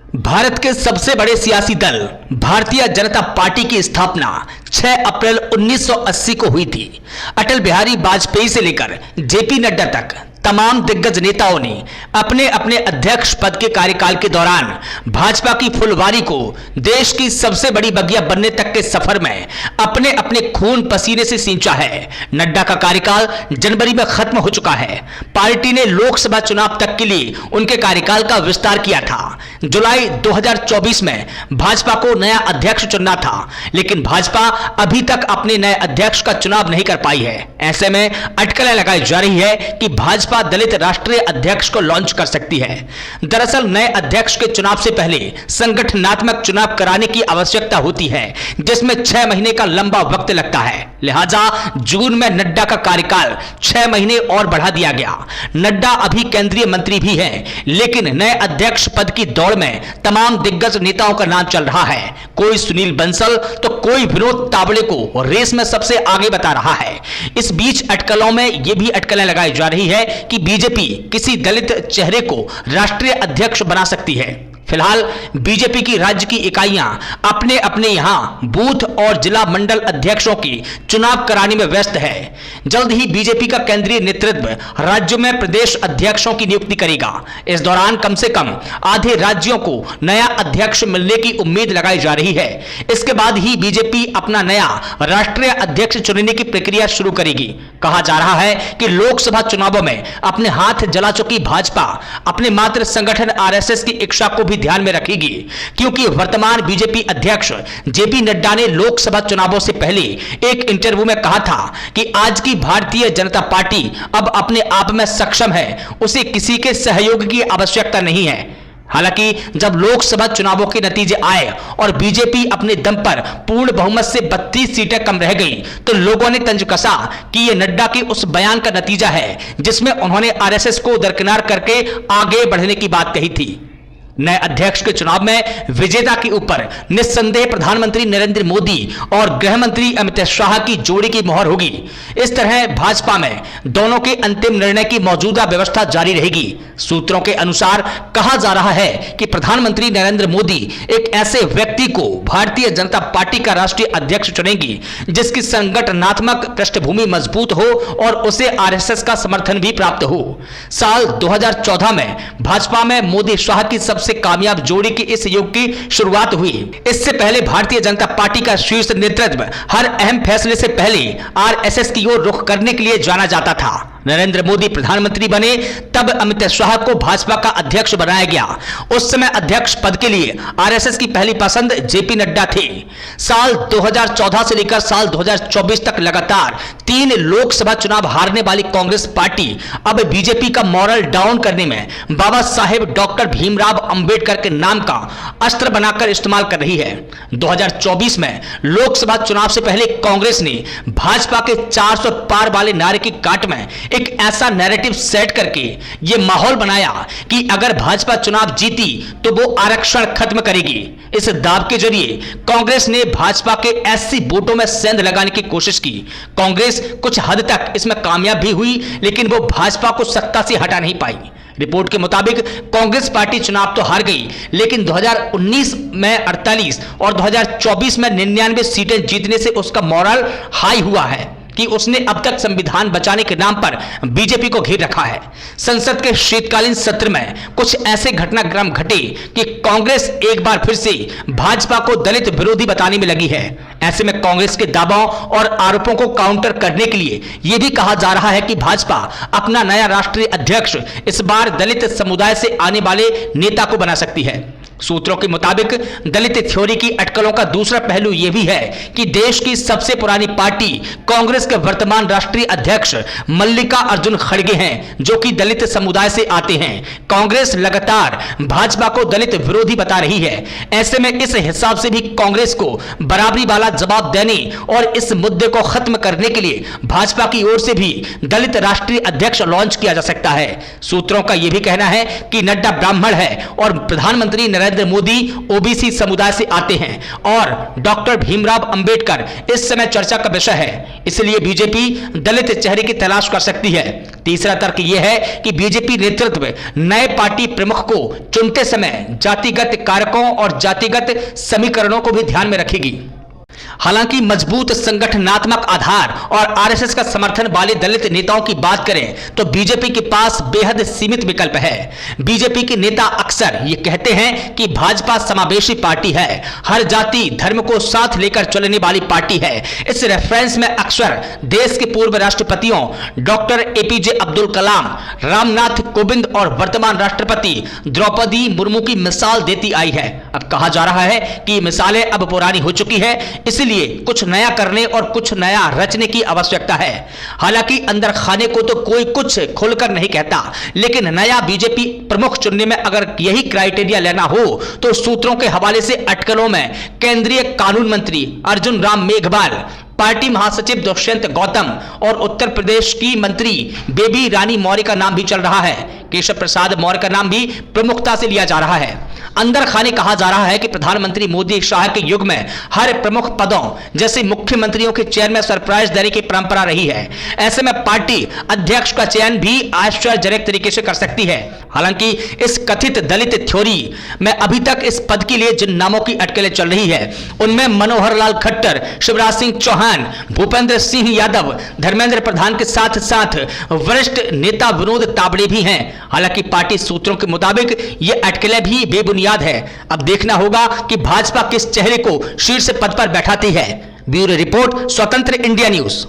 भारत के सबसे बड़े सियासी दल भारतीय जनता पार्टी की स्थापना 6 अप्रैल 1980 को हुई थी। अटल बिहारी वाजपेयी से लेकर जेपी नड्डा तक तमाम दिग्गज नेताओं ने अपने अपने अध्यक्ष पद के कार्यकाल के दौरान भाजपा की फुलवारी को देश की सबसे बड़ी बगिया बनने तक के सफर में अपने अपने खून पसीने से सींचा है। नड्डा का कार्यकाल जनवरी में खत्म हो चुका है। पार्टी ने लोकसभा चुनाव तक के लिए उनके कार्यकाल का विस्तार किया था। जुलाई 2024 में भाजपा को नया अध्यक्ष चुनना था, लेकिन भाजपा अभी तक अपने नए अध्यक्ष का चुनाव नहीं कर पाई है। ऐसे में अटकलें लगाई जा रही है कि भाजपा दलित राष्ट्रीय अध्यक्ष को लॉन्च कर सकती है। दरअसल नए अध्यक्ष के चुनाव से पहले संगठनात्मक चुनाव कराने की आवश्यकता होती है, जिसमें 6 महीने का लंबा वक्त लगता है। लिहाजा जून में नड्डा का कार्यकाल 6 महीने और बढ़ा दिया गया। नड्डा अभी केंद्रीय मंत्री भी हैं, लेकिन नए अध्यक्ष पद की दौड़ में तमाम दिग्गज नेताओं का नाम चल रहा है। कोई सुनील बंसल तो कोई विनोद तावड़े को रेस में सबसे आगे बता रहा है। इस बीच अटकलों में यह भी अटकलें लगाई जा रही है कि बीजेपी किसी दलित चेहरे को राष्ट्रीय अध्यक्ष बना सकती है। फिलहाल बीजेपी की राज्य की इकाइयां अपने अपने यहां बूथ और जिला मंडल अध्यक्षों की चुनाव कराने में व्यस्त है। जल्द ही बीजेपी का केंद्रीय नेतृत्व राज्यों में प्रदेश अध्यक्षों की नियुक्ति करेगा। इस दौरान कम से कम आधे राज्यों को नया अध्यक्ष मिलने की उम्मीद लगाई जा रही है। इसके बाद ही बीजेपी अपना नया राष्ट्रीय अध्यक्ष चुनने की प्रक्रिया शुरू करेगी। कहा जा रहा है कि लोकसभा चुनावों में अपने हाथ जला चुकी भाजपा अपने मात्र संगठन आरएसएस की इच्छा को भी ध्यान में रखेगी, क्योंकि वर्तमान बीजेपी अध्यक्ष जेपी नड्डा ने लोकसभा चुनावों से पहले एक इंटरव्यू में कहा था कि आज की भारतीय जनता पार्टी अब अपने आप में सक्षम है, उसे किसी के सहयोग की आवश्यकता नहीं है। हालांकि जब लोकसभा चुनावों के नतीजे आए और बीजेपी अपने दम पर पूर्ण बहुमत से 32 सीटें कम रह गई, तो लोगों ने तंज कसा कि यह नड्डा के उस बयान का नतीजा है जिसमें उन्होंने आरएसएस को दरकिनार करके आगे बढ़ने की बात कही थी। नए अध्यक्ष के चुनाव में विजेता के ऊपर निस्संदेह प्रधानमंत्री नरेंद्र मोदी और गृह मंत्री अमित शाह की जोड़ी की मोहर होगी। इस तरह भाजपा में दोनों के अंतिम निर्णय की मौजूदा व्यवस्था जारी रहेगी। सूत्रों के अनुसार कहा जा रहा है कि प्रधानमंत्री नरेंद्र मोदी एक ऐसे व्यक्ति को भारतीय जनता पार्टी का राष्ट्रीय अध्यक्ष चुनेंगी जिसकी संगठनात्मक पृष्ठभूमि मजबूत हो और उसे आरएसएस का समर्थन भी प्राप्त हो। साल 2014 में भाजपा में मोदी शाह की सबसे कामयाब जोड़ी की इस युग की शुरुआत हुई। इससे पहले भारतीय जनता पार्टी का शीर्ष नेतृत्व हर अहम फैसले से पहले आरएसएस की ओर रुख करने के लिए जाना जाता था। नरेंद्र मोदी प्रधानमंत्री बने तब अमित शाह को भाजपा का अध्यक्ष बनाया गया। उस समय अध्यक्ष पद के लिए आरएसएस की पहली पसंद जेपी नड्डा थे। साल 2014 से लेकर साल 2024 तक लगातार 3 लोकसभा चुनाव हारने वाली कांग्रेस पार्टी अब बीजेपी का मॉरल डाउन करने में बाबा साहेब डॉक्टर भीमराव अंबेडकर के नाम का अस्त्र बनाकर इस्तेमाल कर रही है। 2024 में लोकसभा चुनाव से पहले कांग्रेस ने भाजपा के 400 पार वाले नारे की काट में एक ऐसा नैरेटिव सेट करके यह माहौल बनाया कि अगर भाजपा चुनाव जीती तो वो आरक्षण खत्म करेगी। इस दाव के जरिए कांग्रेस ने भाजपा के एससी वोटों में सेंध लगाने की कोशिश की। कांग्रेस कुछ हद तक इसमें कामयाब भी हुई, लेकिन वो भाजपा को सत्ता से हटा नहीं पाई। रिपोर्ट के मुताबिक कांग्रेस पार्टी चुनाव तो हार गई, लेकिन 2019 में 48 और 2024 में 99 सीटें जीतने से उसका मोरल हाई हुआ है कि उसने अब तक संविधान बचाने के नाम पर बीजेपी को घेर रखा है। संसद के शीतकालीन सत्र में कुछ ऐसे घटनाक्रम घटे कि कांग्रेस एक बार फिर से भाजपा को दलित विरोधी बताने में लगी है। ऐसे में कांग्रेस के दावों और आरोपों को काउंटर करने के लिए यह भी कहा जा रहा है कि भाजपा अपना नया राष्ट्रीय अध्यक्ष इस बार दलित समुदाय से आने वाले नेता को बना सकती है। सूत्रों के मुताबिक दलित थ्योरी की अटकलों का दूसरा पहलू यह भी है कि देश की सबसे पुरानी पार्टी कांग्रेस के वर्तमान राष्ट्रीय अध्यक्ष मल्लिका अर्जुन खड़गे हैं, जो कि दलित समुदाय से आते हैं। कांग्रेस लगातार भाजपा को दलित विरोधी बता रही है। ऐसे में इस हिसाब से भी कांग्रेस को बराबरी वाला जवाब देने और इस मुद्दे को खत्म करने के लिए भाजपा की ओर से भी दलित राष्ट्रीय अध्यक्ष लॉन्च किया जा सकता है। सूत्रों का यह भी कहना है कि नड्डा ब्राह्मण है और प्रधानमंत्री नरेंद्र मोदी ओबीसी समुदाय से आते हैं और डॉक्टर भीमराव अंबेडकर इस समय चर्चा का विषय है। इसलिए लिए बीजेपी दलित चेहरे की तलाश कर सकती है। तीसरा तर्क यह है कि बीजेपी नेतृत्व नए पार्टी प्रमुख को चुनते समय जातिगत कारकों और जातिगत समीकरणों को भी ध्यान में रखेगी। हालांकि मजबूत संगठनात्मक आधार और आरएसएस का समर्थन वाले दलित नेताओं की बात करें तो बीजेपी के पास बेहद सीमित विकल्प है। बीजेपी के नेता अक्सर ये कहते हैं कि भाजपा समावेशी पार्टी है, हर जाति धर्म को साथ लेकर चलने वाली पार्टी है। इस रेफरेंस में अक्सर देश के पूर्व राष्ट्रपतियों डॉक्टर एपीजे अब्दुल कलाम, रामनाथ कोविंद और वर्तमान राष्ट्रपति द्रौपदी मुर्मू की मिसाल देती आई है। अब कहा जा रहा है कि मिसालें अब पुरानी हो चुकी है, इसलिए कुछ नया करने और कुछ नया रचने की आवश्यकता है। हालांकि अंदर खाने को तो कोई कुछ खुलकर नहीं कहता, लेकिन नया बीजेपी प्रमुख चुनने में अगर यही क्राइटेरिया लेना हो तो सूत्रों के हवाले से अटकलों में केंद्रीय कानून मंत्री अर्जुन राम मेघवाल, पार्टी महासचिव दुष्यंत गौतम और उत्तर प्रदेश की मंत्री बेबी रानी मौर्य का नाम भी चल रहा है। केशव प्रसाद मौर्य का नाम भी प्रमुखता से लिया जा रहा है। अंदर खाने कहा जा रहा है कि प्रधानमंत्री मोदी शाह के युग में हर प्रमुख पदों जैसे मुख्यमंत्रियों के चयन में सरप्राइज देने की परंपरा रही है। ऐसे में पार्टी अध्यक्ष का चयन भी आश्चर्यजनक तरीके से कर सकती है। हालांकि इस कथित दलित थ्योरी में अभी तक इस पद के लिए जिन नामों की अटकलें चल रही है उनमें मनोहर लाल खट्टर, शिवराज सिंह चौहान, भूपेंद्र सिंह यादव, धर्मेंद्र प्रधान के साथ साथ वरिष्ठ नेता विनोद तावड़े भी हैं। हालांकि पार्टी सूत्रों के मुताबिक ये अटकलें भी बेबुनियाद है। अब देखना होगा कि भाजपा किस चेहरे को शीर्ष पद पर बैठाती है। ब्यूरो रिपोर्ट, स्वतंत्र इंडिया न्यूज।